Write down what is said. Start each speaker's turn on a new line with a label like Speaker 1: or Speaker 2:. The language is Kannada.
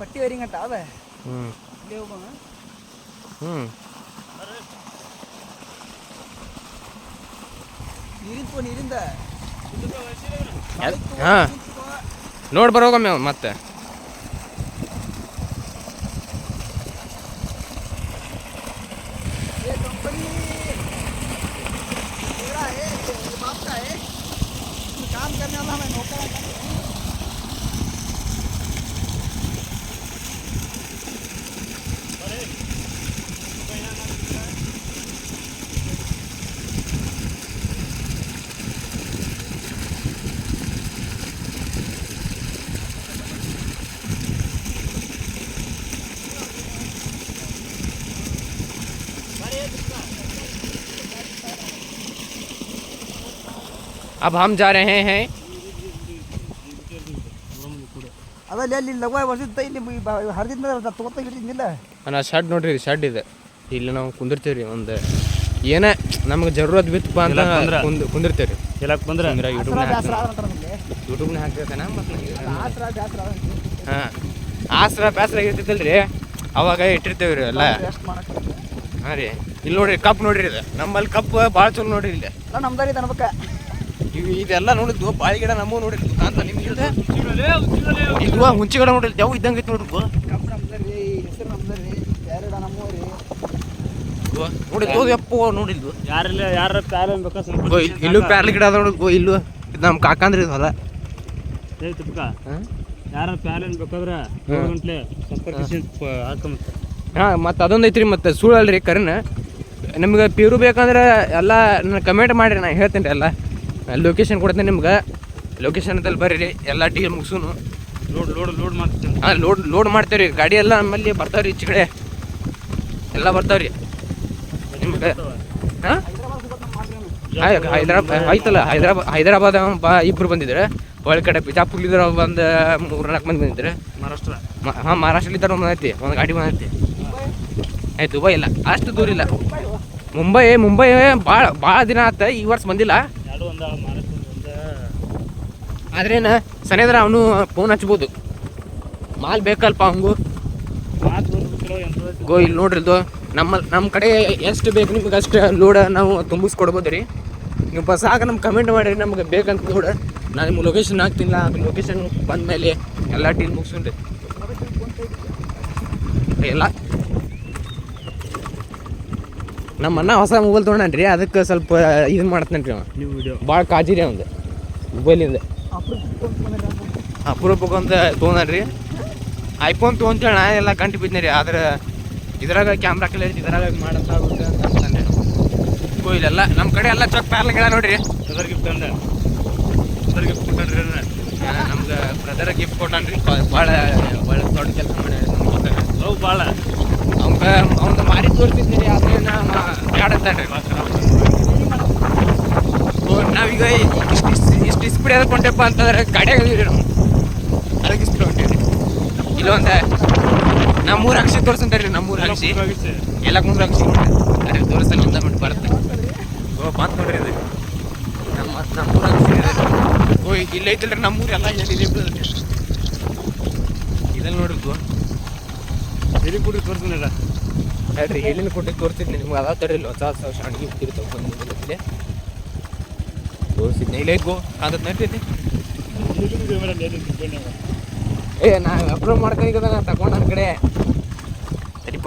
Speaker 1: ಪಟ್ಟಿ ವರಿಂಗಂಟ ಅದ
Speaker 2: ಹ್ಞೂ
Speaker 1: ಇಲ್ಲೇ ಹೋಗೋಣ.
Speaker 2: ಹ್ಞೂ
Speaker 1: ನೀರಿಂದ
Speaker 2: ಹಾಂ ನೋಡಿ ಬರೋಗೊಮ್ಮೆ ಮತ್ತೆ
Speaker 1: कंपनी मेरा है, बाप का है, काम करने वाला मैं नौकर है.
Speaker 2: अब हम जा रहे हैं
Speaker 1: ಅದಲ್ಲ ಅಲ್ಲಿ ಲಘು ವರ್ಷದ ಇಲ್ಲಿ ಹರಿದಿಂದ ತಗೋತ ಹಿಡಿದಿಲ್ಲ.
Speaker 2: ನಾ ಶೆಡ್ ನೋಡ್ರಿ ಶೆಡ್ ಇದೆ ಇಲ್ಲಿ ನಾವು ಕುಂದಿರ್ತೀವಿ ರೀ ಒಂದು ಏನೇ ನಮ್ಗೆ ಜರೂರತ್ ಬಿತ್ತಪ್ಪ ಅಂತ ಕುಂದಿರ್ತೀವಿ ರೀ. ಎಲ್ಲಕ್ಕೆ ಬಂದ್ರೆ ಯೂಟ್ಯೂಬ್ನ ಹಾಕ್ಬೇಕನ ಮತ್ತು ಹಾಂ ಆಸರ ಬ್ಯಾಸರ ಇರ್ತೈತಲ್ಲ ರೀ ಅವಾಗ ಇಟ್ಟಿರ್ತೇವೆ ರೀ ಎಲ್ಲ. ಹಾಂ ರೀ ಇಲ್ಲಿ ನೋಡ್ರಿ ಕಪ್ ನೋಡ್ರಿ ಇದು ನಮ್ಮಲ್ಲಿ ಕಪ್ ಭಾಳ ಚಲೋ ನೋಡ್ರಿ ಇಲ್ಲಿ
Speaker 1: ನಮ್ದಾರಿ ಅನ್ಬೇಕ.
Speaker 2: ಇದೆಲ್ಲ ನೋಡಿದ್ವು ಬಾಳಿ ಗಿಡ ನಮ್ಮೂ ನೋಡಿದ್ವು ಕಾಂತ ನಿಮ್ಗೆ ಇದು ಹುಂಚಿ ಗಿಡ ನೋಡಿರಿ ಯಾವ ಇದ್ದಂಗೆ ಐತೆ ನೋಡಿದ್ವು. ನೋಡಿದ್ವು ಯಪ್ಪೋ ನೋಡಿದ್ವು
Speaker 3: ಯಾರೆಲ್ಲ ಯಾರ ಪ್ಯಾರನ್ ಬೇಕಾ
Speaker 2: ಇಲ್ಲೂ ಪ್ಯಾರ್ಲಿ ಗಿಡ ಅದ ನೋಡಿದ್ವು. ಇಲ್ಲೂ ಇದು ನಮ್ಮ ಕಾಕಂದ್ರಿ ಇದು ಹೊಲ.
Speaker 3: ಯಾರ ಪ್ಯಾರನ್ ಬೇಕಾದ್ರೆ ಗಂಟ್ಲೆ ಸಂಪರ್ಕಿಸಿ ಹಾಕೊಂಬತ್ತೆ.
Speaker 2: ಹಾಂ ಮತ್ತು ಅದೊಂದು ಐತ್ರಿ ಮತ್ತು ಸುಳ್ಳಲ್ರಿ ಕರೆನ ನಿಮ್ಗೆ ಪೀರು ಬೇಕಂದ್ರೆ ಎಲ್ಲ ನಾನು ಕಮೆಂಟ್ ಮಾಡಿರಿ ನಾನು ಹೇಳ್ತೇನೆ ರೀ ಎಲ್ಲ ಲೊಕೇಶನ್ ಕೊಡ್ತೇನೆ ನಿಮ್ಗೆ. ಲೊಕೇಶನ್ದಲ್ಲಿ ಬರ್ರಿ ಎಲ್ಲ ಡೀಲ್ ಮುಗಿಸೂನು
Speaker 3: ಲೋಡ್ ಮಾಡ್ತೀನಿ.
Speaker 2: ಹಾಂ ಲೋಡ್ ಮಾಡ್ತೇವೆ ರೀ ಗಾಡಿ ಎಲ್ಲ ನಮ್ಮಲ್ಲಿ ಬರ್ತಾವೆ ರೀ ಈಚೆ ಕಡೆ ಎಲ್ಲ ಬರ್ತಾವೆ ರೀ ನಿಮ್ಗೆ. ಹಾಂ ಆಯ್ತಲ್ಲ ಹೈದರಾಬಾದ್ ಇಬ್ಬರು ಬಂದಿದ್ದಾರೆ. ಒಳ್ಳೆ ಕಡೆ ಬಿಜಾಪುರ್ಲಿದ್ರೆ ಒಂದು 3-4 ಮಂದಿ ಬಂದಿದ್ದಾರೆ.
Speaker 3: ಮಹಾರಾಷ್ಟ್ರ
Speaker 2: ಹಾಂ ಮಹಾರಾಷ್ಟ್ರಲಿದ್ದಾರೆ ಒಂದು ಬಂದೈತಿ ಒಂದು ಗಾಡಿ ಬಂದೈತಿ. ಆಯ್ತು ದುಬೈ ಇಲ್ಲ ಅಷ್ಟು ದೂರ ಇಲ್ಲ. ಮುಂಬೈ ಭಾಳ ದಿನ ಆತ ಈ ವರ್ಷ ಬಂದಿಲ್ಲ. ಆದ್ರೇನು ಸನೇದ್ರ ಅವನು ಫೋನ್ ಹಚ್ಬೋದು ಮಾಲ್ ಬೇಕಲ್ಪ ಅವಂಗು. ಇಲ್ಲಿ ನೋಡ್ರಿದು ನಮ್ಮ ಕಡೆ ಎಷ್ಟು ಬೇಕು ನಿಮ್ಗೆ ಅಷ್ಟು ಲೋಡ ನಾವು ತುಂಬಿಸ್ಕೊಡ್ಬೋದು ರೀ. ನೀವು ಬಸ್ ಆಗ ನಮ್ಗೆ ಕಮೆಂಟ್ ಮಾಡಿರಿ ನಮ್ಗೆ ಬೇಕಂತ ಲೋಡ ನಾನು ನಿಮ್ಗೆ ಲೊಕೇಶನ್ ಹಾಕ್ತಿಲ್ಲ. ಅದು ಲೊಕೇಶನ್ ಬಂದಮೇಲೆ ಎಲ್ಲ ಡೀಲ್ ಮುಗಿಸ್ಕೊಂಡ್ರಿ ಎಲ್ಲ. ನಮ್ಮ ಅಣ್ಣ ಹೊಸ ಮೊಬೈಲ್ ತೊಗೊಂಡ್ರಿ ಅದಕ್ಕೆ ಸ್ವಲ್ಪ ಇದು ಮಾಡ್ತಾನೆ ರೀ ಅವ ಭಾಳ ಕಾಜಿ ರೀ ಅವಂದು ಮೊಬೈಲಿಂದ ಅಪರೂಪಕ್ಕೆ ಅಂತ ತೊಗೊಂಡ್ರಿ. ಐಫೋನ್ ತೊಗೊಂತೇಳಿ ನಾ ಎಲ್ಲ ಗಂಟು ಬಿದ್ದೆ ರೀ. ಆದ್ರೆ ಇದ್ರಾಗ ಕ್ಯಾಮ್ರಾ ಕಲರ್ ಇದ್ರಾಗ ಮಾಡೋಕ್ಕಾಗುತ್ತೆ ಅಂತ ಅಂತಾನೆ. ಇಲ್ಲೆಲ್ಲ ನಮ್ಮ ಕಡೆ ಎಲ್ಲ ಚೊಕ್ ಪ್ಯಾರ್ಲ ಗಿಡ ನೋಡ್ರಿ.
Speaker 3: ಗಿಫ್ಟ್ ಕೊಟ್ಟಾನ್ರಿ
Speaker 2: ನಮ್ಗೆ ಬ್ರದರ್ ಗಿಫ್ಟ್ ಕೊಟ್ಟಾನ್ರಿ. ಭಾಳ ಒಳ್ಳೆ ದೊಡ್ಡ ಕೆಲಸ ಮಾಡಿ
Speaker 3: ಭಾಳ
Speaker 2: ಅವ್ನ ಮಾರಿ ತೋರಿಸಿದ್ನಿ ರೀ. ಆದ್ರೆ ಬ್ಯಾಡ ಅಂತಾನೆ ನಾವೀಗ ಇಷ್ಟು ಸ್ಪೀಡ್ ಎದ್ಕೊಂಡೆಪ್ಪ ಅಂತಂದ್ರೆ ಗಾಡಿಯಾಗ ಇದೀವಿ ನಾವು ಅದಕ್ಕೆ ಸ್ಪೀಡ್ ಹೊಂಟೀವಿ. ಇಲ್ಲೊಂದು ನಮ್ಮೂರು ಅಕ್ಷಿ ತೋರಿಸಂತಾರೆ ರೀ. ನಮ್ಮೂರು ಅಕ್ಷಿ ಎಲ್ಲ ಮುಂದೆ ಅಕ್ಷಿ ಅದೇ ತೋರಿಸಲ್ಲ ಒಂದ ಮಿನಿಟ್ ಬರುತ್ತೆ. ಬಂತು ನೋಡ್ರಿ ಅದು ನಮ್ಮೂರು ಅಕ್ಷಿ ಇದೆ. ಇಲ್ಲ ಐತಿಲ್ಲ ರೀ ನಮ್ಮೂರು ಎಲ್ಲ ಎಲ್ಲಿ ಇದೆಲ್ಲ ನೋಡಿದ್ವು
Speaker 3: ಎಲ್ಲಿ ಕೊಟ್ಟು ತೋರಿಸ್ತೀನಿಲ್ಲ
Speaker 2: ಹೇಳ್ರಿ ಎಲ್ಲಿನ ಕೊಟ್ಟು ತೋರಿಸಿದ್ನಿ ನಿಮ್ಗೆ ಅದಾವ ತಡಿಲ್ಲ ಹೊಸ ಹೊಸ ಶಾಂಡ್ಗಿ ಇರ್ತಾವೆ ಬಂದಿಲ್ಲ ತೋರಿಸಿದ್ನಿ. ಇಲ್ಲ ಐತ್ಗೋ ಅದಕ್ಕೆ ನಡ್ತೈತಿ. ನಾ ಅಪ್ರೂವ್ ಮಾಡ್ಕೊಂಡು ನಾನು ತಗೊಂಡು ನನ್ನ ಕಡೆ ಸರಿಪ